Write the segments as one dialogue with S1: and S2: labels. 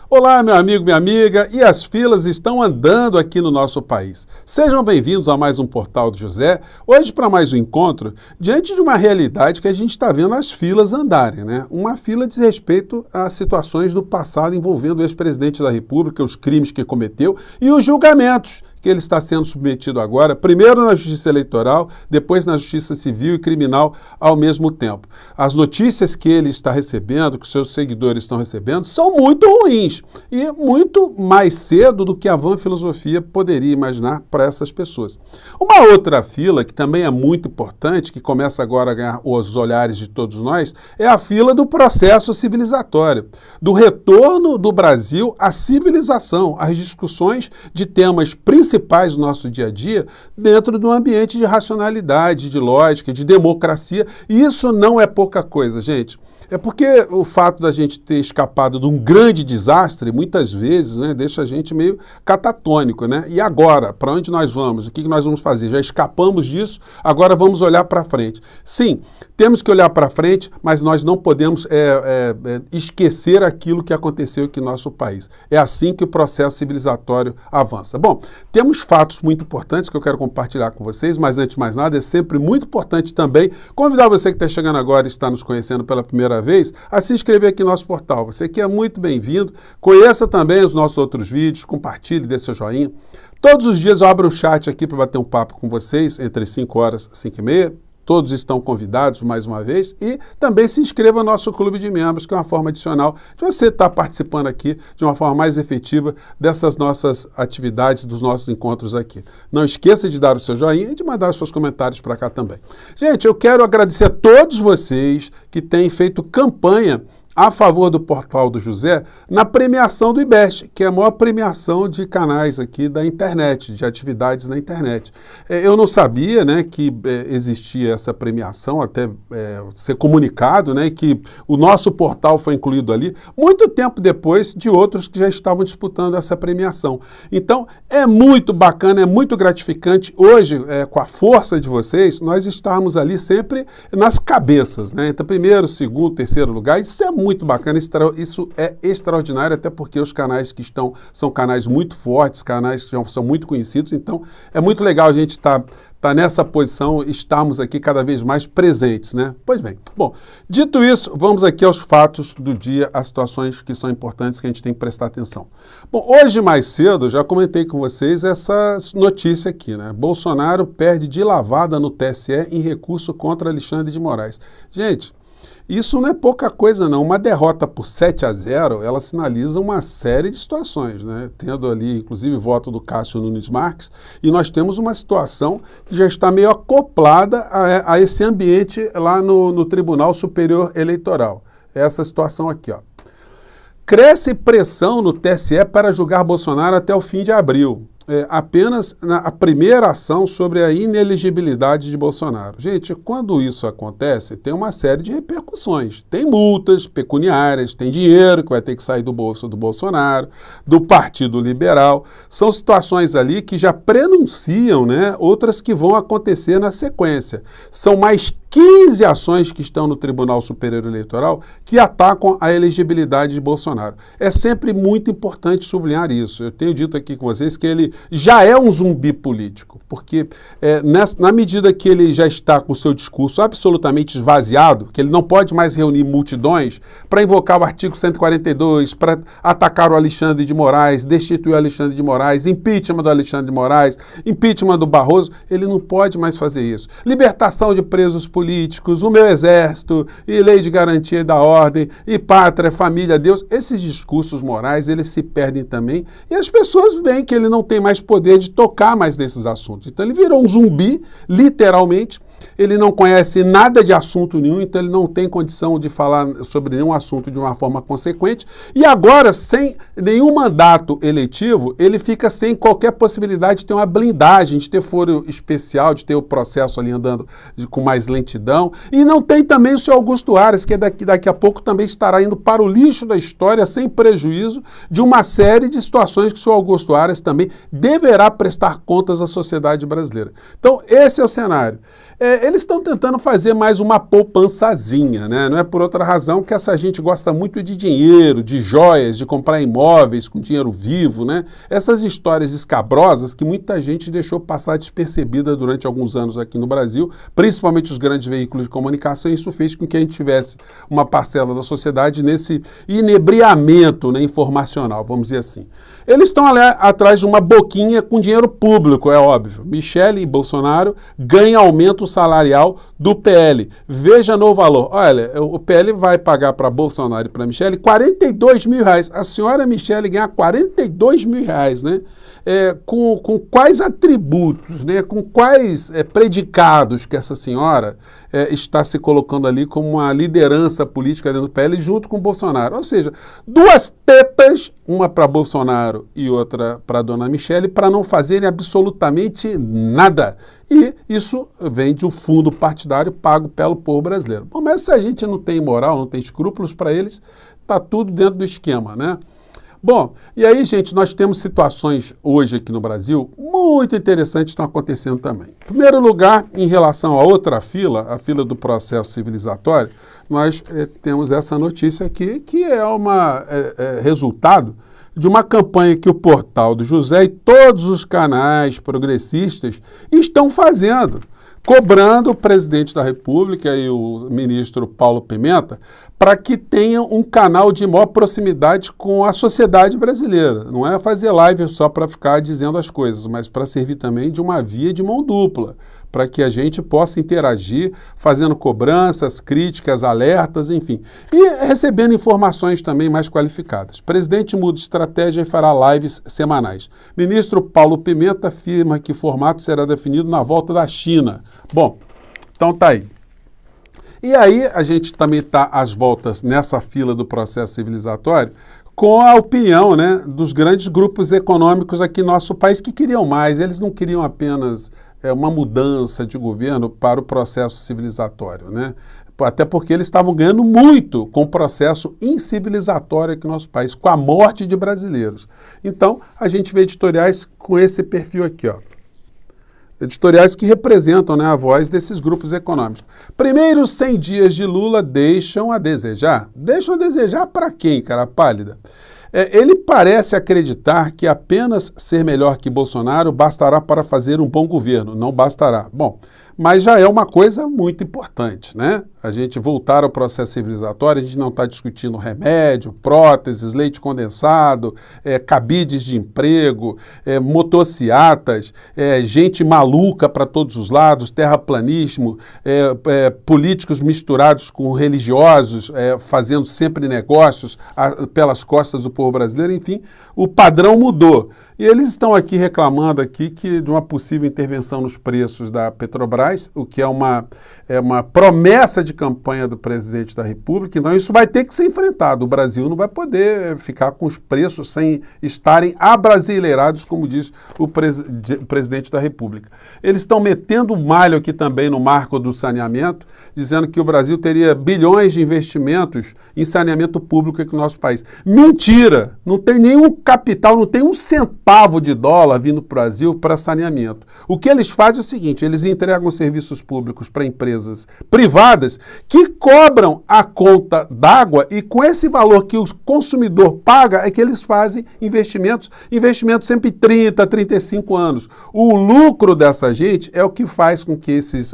S1: Olá, meu amigo, minha amiga, e as filas estão andando aqui no nosso país. Sejam bem-vindos a mais um Portal do José. Hoje, para mais um encontro, diante de uma realidade que a gente está vendo as filas andarem, né? Uma fila diz respeito a situações do passado envolvendo o ex-presidente da República, os crimes que cometeu e os julgamentos que ele está sendo submetido agora, primeiro na Justiça Eleitoral, depois na Justiça Civil e Criminal ao mesmo tempo. As notícias que ele está recebendo, que seus seguidores estão recebendo, são muito ruins e muito mais cedo do que a vã filosofia poderia imaginar para essas pessoas. Uma outra fila, que também é muito importante, que começa agora a ganhar os olhares de todos nós, é a fila do processo civilizatório, do retorno do Brasil à civilização, às discussões de temas principais do nosso dia a dia, dentro de um ambiente de racionalidade, de lógica, de democracia. E isso não é pouca coisa, gente. É porque o fato da gente ter escapado de um grande desastre, muitas vezes, né, deixa a gente meio catatônico, né? E agora, para onde nós vamos? O que nós vamos fazer? Já escapamos disso, agora vamos olhar para frente. Sim, temos que olhar para frente, mas nós não podemos esquecer aquilo que aconteceu aqui no nosso país. É assim que o processo civilizatório avança. Bom, temos fatos muito importantes que eu quero compartilhar com vocês, mas antes de mais nada, é sempre muito importante também convidar você que está chegando agora e está nos conhecendo pela primeira vez, a se inscrever aqui no nosso portal. Você que é muito bem-vindo. Conheça também os nossos outros vídeos, compartilhe, dê seu joinha. Todos os dias eu abro um chat aqui para bater um papo com vocês, entre 5 horas e 5 e meia. Todos estão convidados mais uma vez e também se inscreva no nosso clube de membros, que é uma forma adicional de você estar participando aqui de uma forma mais efetiva dessas nossas atividades, dos nossos encontros aqui. Não esqueça de dar o seu joinha e de mandar os seus comentários para cá também. Gente, eu quero agradecer a todos vocês que têm feito campanha a favor do Portal do José na premiação do IBEST, que é a maior premiação de canais aqui da internet, de atividades na internet. Eu não sabia, né, que existia essa premiação, até ser comunicado, né, que o nosso portal foi incluído ali, muito tempo depois de outros que já estavam disputando essa premiação. Então, é muito bacana, é muito gratificante. Hoje, com a força de vocês, nós estamos ali sempre nas cabeças, né, entre primeiro, segundo, terceiro lugar. Isso é muito bacana, isso é extraordinário, até porque os canais que estão são canais muito fortes, canais que já são muito conhecidos, então é muito legal a gente estar nessa posição, estarmos aqui cada vez mais presentes, né? Pois bem, bom, dito isso, vamos aqui aos fatos do dia, às situações que são importantes que a gente tem que prestar atenção. Bom, hoje mais cedo, já comentei com vocês essa notícia aqui, né? Bolsonaro perde de lavada no TSE em recurso contra Alexandre de Moraes. Gente, isso não é pouca coisa, não. Uma derrota por 7-0, ela sinaliza uma série de situações, né? Tendo ali, inclusive, voto do Cássio Nunes Marques, e nós temos uma situação que já está meio acoplada a esse ambiente lá no Tribunal Superior Eleitoral. Essa situação aqui, ó. Cresce pressão no TSE para julgar Bolsonaro até o fim de abril. Apenas a primeira ação sobre a inelegibilidade de Bolsonaro. Gente, quando isso acontece, tem uma série de repercussões. Tem multas pecuniárias, tem dinheiro que vai ter que sair do bolso do Bolsonaro, do Partido Liberal. São situações ali que já prenunciam, né, outras que vão acontecer na sequência. São mais 15 ações que estão no Tribunal Superior Eleitoral que atacam a elegibilidade de Bolsonaro. É sempre muito importante sublinhar isso. Eu tenho dito aqui com vocês que ele já é um zumbi político, porque na medida que ele já está com o seu discurso absolutamente esvaziado, que ele não pode mais reunir multidões para invocar o artigo 142, para atacar o Alexandre de Moraes, destituir o Alexandre de Moraes, impeachment do Alexandre de Moraes, impeachment do Barroso, ele não pode mais fazer isso. Libertação de presos políticos, o meu exército, e lei de garantia da ordem, e pátria, família, Deus, esses discursos morais, eles se perdem também, e as pessoas veem que ele não tem mais poder de tocar mais nesses assuntos. Então ele virou um zumbi, literalmente. Ele não conhece nada de assunto nenhum, então ele não tem condição de falar sobre nenhum assunto de uma forma consequente. E agora, sem nenhum mandato eletivo, ele fica sem qualquer possibilidade de ter uma blindagem, de ter foro especial, de ter o processo ali andando com mais lentidão. gratidão. E não tem também o senhor Augusto Aras, que daqui a pouco também estará indo para o lixo da história, sem prejuízo de uma série de situações que o senhor Augusto Aras também deverá prestar contas à sociedade brasileira. Então, esse é o cenário. Eles estão tentando fazer mais uma poupançazinha, né? Não é por outra razão que essa gente gosta muito de dinheiro, de joias, de comprar imóveis com dinheiro vivo, né? Essas histórias escabrosas que muita gente deixou passar despercebida durante alguns anos aqui no Brasil, principalmente os grandes veículos de comunicação, e isso fez com que a gente tivesse uma parcela da sociedade nesse inebriamento, né, informacional, vamos dizer assim. Eles estão ali atrás de uma boquinha com dinheiro público, é óbvio. Michele e Bolsonaro ganham aumento salarial do PL. Veja no valor. Olha, o PL vai pagar para Bolsonaro e para Michele R$42 mil. A senhora Michele ganha R$42 mil, né? Com quais atributos, né? Com quais predicados que essa senhora está se colocando ali como uma liderança política dentro do PL junto com o Bolsonaro. Ou seja, duas tetas, uma para Bolsonaro e outra para a dona Michele, para não fazerem absolutamente nada. E isso vem de um fundo partidário pago pelo povo brasileiro. Bom, mas se a gente não tem moral, não tem escrúpulos para eles, está tudo dentro do esquema, né? Bom, e aí, gente, nós temos situações hoje aqui no Brasil muito interessantes que estão acontecendo também. Em primeiro lugar, em relação a outra fila, a fila do processo civilizatório, nós temos essa notícia aqui, que é resultado de uma campanha que o Portal do José e todos os canais progressistas estão fazendo, cobrando o presidente da República e o ministro Paulo Pimenta para que tenham um canal de maior proximidade com a sociedade brasileira. Não é fazer live só para ficar dizendo as coisas, mas para servir também de uma via de mão dupla, para que a gente possa interagir, fazendo cobranças, críticas, alertas, enfim. E recebendo informações também mais qualificadas. Presidente muda estratégia e fará lives semanais. Ministro Paulo Pimenta afirma que formato será definido na volta da China. Bom, então tá aí. E aí a gente também está às voltas nessa fila do processo civilizatório com a opinião, né, dos grandes grupos econômicos aqui no nosso país que queriam mais. Eles não queriam apenas uma mudança de governo para o processo civilizatório, né? Até porque eles estavam ganhando muito com o processo incivilizatório aqui no nosso país, com a morte de brasileiros. Então, a gente vê editoriais com esse perfil aqui, ó. Editoriais que representam, né, a voz desses grupos econômicos. Primeiros 100 dias de Lula deixam a desejar. Deixam a desejar para quem, cara pálida? Ele parece acreditar que apenas ser melhor que Bolsonaro bastará para fazer um bom governo. Não bastará. Bom, mas já é uma coisa muito importante, né? A gente voltar ao processo civilizatório, a gente não está discutindo remédio, próteses, leite condensado, cabides de emprego, motociatas, gente maluca para todos os lados, terraplanismo, políticos misturados com religiosos, fazendo sempre negócios pelas costas do povo brasileiro, enfim, o padrão mudou. E eles estão aqui reclamando aqui de uma possível intervenção nos preços da Petrobras, o que é uma promessa de campanha do presidente da República. Então isso vai ter que ser enfrentado. O Brasil não vai poder ficar com os preços sem estarem abrasileirados, como diz o presidente da República. Eles estão metendo o malho aqui também no marco do saneamento, dizendo que o Brasil teria bilhões de investimentos em saneamento público aqui no nosso país. Mentira! Não tem nenhum capital, não tem um centavo de dólar vindo para o Brasil para saneamento. O que eles fazem é o seguinte: eles entregam serviços públicos para empresas privadas que cobram a conta d'água, e com esse valor que o consumidor paga é que eles fazem investimentos sempre 30, 35 anos. O lucro dessa gente é o que faz com que esses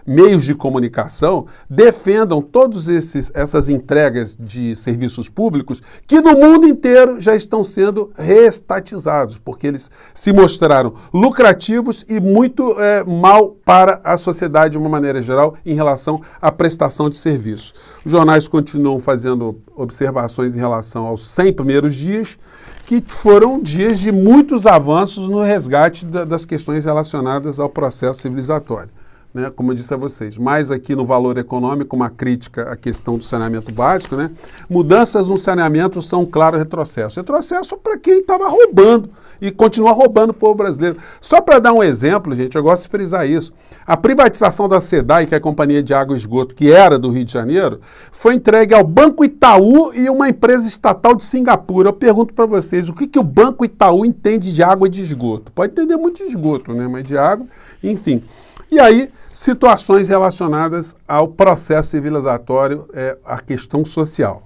S1: meios de comunicação defendam todas essas entregas de serviços públicos que no mundo inteiro já estão sendo reestatizados, porque eles se mostraram lucrativos e muito mal para a sociedade de uma maneira geral em relação à prestação de serviços. Os jornais continuam fazendo observações em relação aos 100 primeiros dias, que foram dias de muitos avanços no resgate das questões relacionadas ao processo civilizatório. né, como eu disse a vocês, mais aqui no valor econômico, uma crítica à questão do saneamento básico, né? Mudanças no saneamento são um claro retrocesso. Retrocesso para quem estava roubando e continua roubando o povo brasileiro. Só para dar um exemplo, gente, eu gosto de frisar isso. A privatização da SEDAI, que é a Companhia de Água e Esgoto, que era do Rio de Janeiro, foi entregue ao Banco Itaú e uma empresa estatal de Singapura. Eu pergunto para vocês, o que o Banco Itaú entende de água e de esgoto? Pode entender muito de esgoto, né? Mas de água, enfim. E aí, situações relacionadas ao processo civilizatório, a questão social.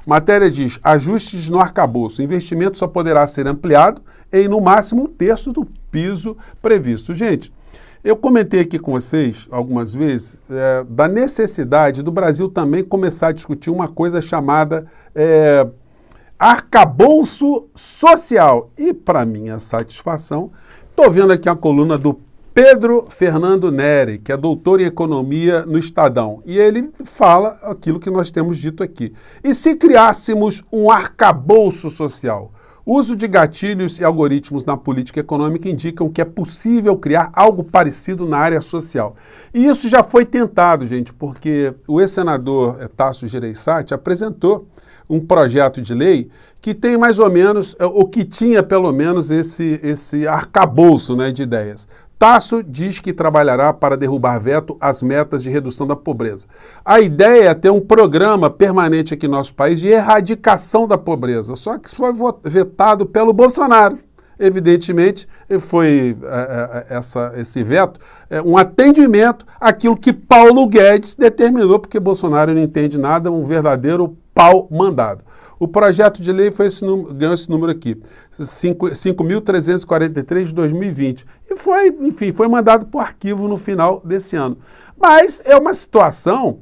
S1: Matéria diz, ajustes no arcabouço. O investimento só poderá ser ampliado em, no máximo, 1/3 do piso previsto. Gente, eu comentei aqui com vocês algumas vezes da necessidade do Brasil também começar a discutir uma coisa chamada arcabouço social. E, para minha satisfação, estou vendo aqui a coluna do Pedro Fernando Neri, que é doutor em economia no Estadão, e ele fala aquilo que nós temos dito aqui. E se criássemos um arcabouço social? O uso de gatilhos e algoritmos na política econômica indicam que é possível criar algo parecido na área social. E isso já foi tentado, gente, porque o ex-senador Tasso Gereissati apresentou um projeto de lei que tem mais ou menos, ou que tinha pelo menos esse arcabouço, né, de ideias. Tasso diz que trabalhará para derrubar veto às metas de redução da pobreza. A ideia é ter um programa permanente aqui no nosso país de erradicação da pobreza, só que isso foi vetado pelo Bolsonaro. Evidentemente, foi esse veto um atendimento àquilo que Paulo Guedes determinou, porque Bolsonaro não entende nada, um verdadeiro pau mandado. O projeto de lei ganhou esse número aqui, 5.343 de 2020. E foi mandado para o arquivo no final desse ano. Mas é uma situação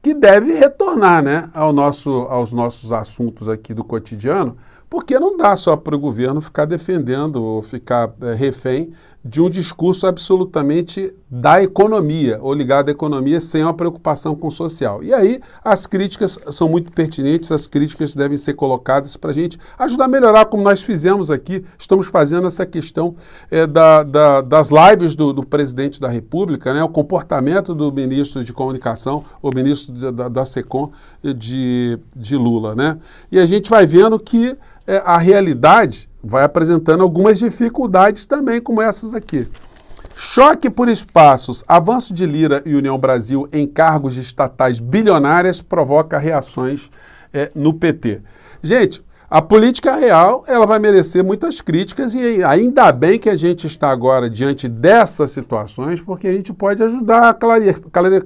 S1: que deve retornar, né, aos nossos assuntos aqui do cotidiano, porque não dá só para o governo ficar defendendo ou ficar refém de um discurso absolutamente da economia, ou ligado à economia sem uma preocupação com o social. E aí as críticas são muito pertinentes, as críticas devem ser colocadas para a gente ajudar a melhorar, como nós fizemos aqui, estamos fazendo essa questão das lives do presidente da República, né, o comportamento do ministro de Comunicação, o ministro da SECOM de Lula, né? E a gente vai vendo que a realidade vai apresentando algumas dificuldades também, como essas aqui. Choque por espaços, avanço de Lira e União Brasil em cargos estatais bilionárias provoca reações no PT. Gente, a política real, ela vai merecer muitas críticas e ainda bem que a gente está agora diante dessas situações, porque a gente pode ajudar a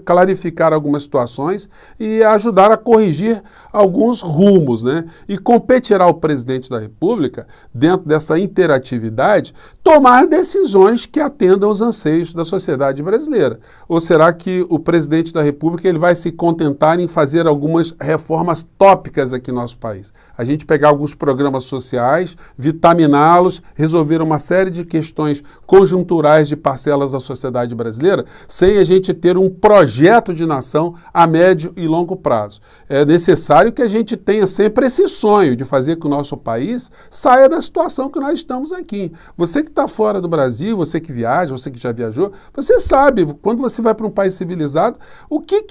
S1: clarificar algumas situações e ajudar a corrigir alguns rumos, né? E competirá o presidente da República, dentro dessa interatividade, tomar decisões que atendam aos anseios da sociedade brasileira. Ou será que o presidente da República ele vai se contentar em fazer algumas reformas tópicas aqui no nosso país? A gente pegar alguns programas sociais, vitaminá-los, resolver uma série de questões conjunturais de parcelas da sociedade brasileira, sem a gente ter um projeto de nação a médio e longo prazo. É necessário que a gente tenha sempre esse sonho de fazer que o nosso país saia da situação que nós estamos aqui. Você que está fora do Brasil, você que viaja, você que já viajou, você sabe, quando você vai para um país civilizado, o que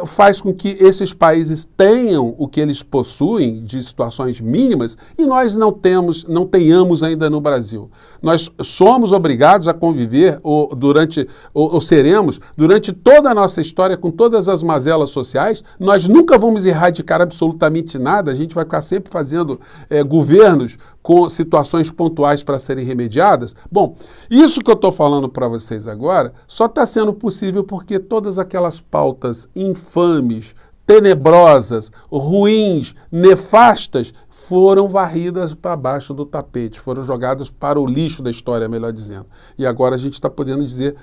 S1: faz com que esses países tenham o que eles possuem de situações mínimas e nós não tenhamos ainda no Brasil. Nós somos obrigados a conviver ou seremos durante toda a nossa história com todas as mazelas sociais. Nós nunca vamos erradicar absolutamente nada, a gente vai ficar sempre fazendo governos com situações pontuais para serem remediadas. Bom, isso que eu estou falando para vocês agora só está sendo possível porque todas aquelas pautas infames, tenebrosas, ruins, nefastas, foram varridas para baixo do tapete, foram jogadas para o lixo da história, melhor dizendo. E agora a gente está podendo dizer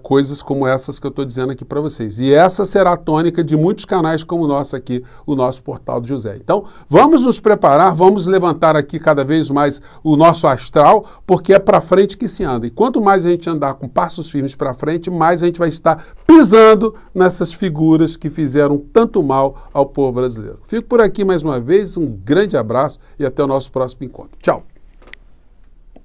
S1: coisas como essas que eu estou dizendo aqui para vocês. E essa será a tônica de muitos canais como o nosso aqui, o nosso Portal do José. Então, vamos nos preparar, vamos levantar aqui cada vez mais o nosso astral, porque é para frente que se anda. E quanto mais a gente andar com passos firmes para frente, mais a gente vai estar pisando nessas figuras que fizeram tanto mal ao povo brasileiro. Fico por aqui mais uma vez, um grande abraço e até o nosso próximo encontro. Tchau!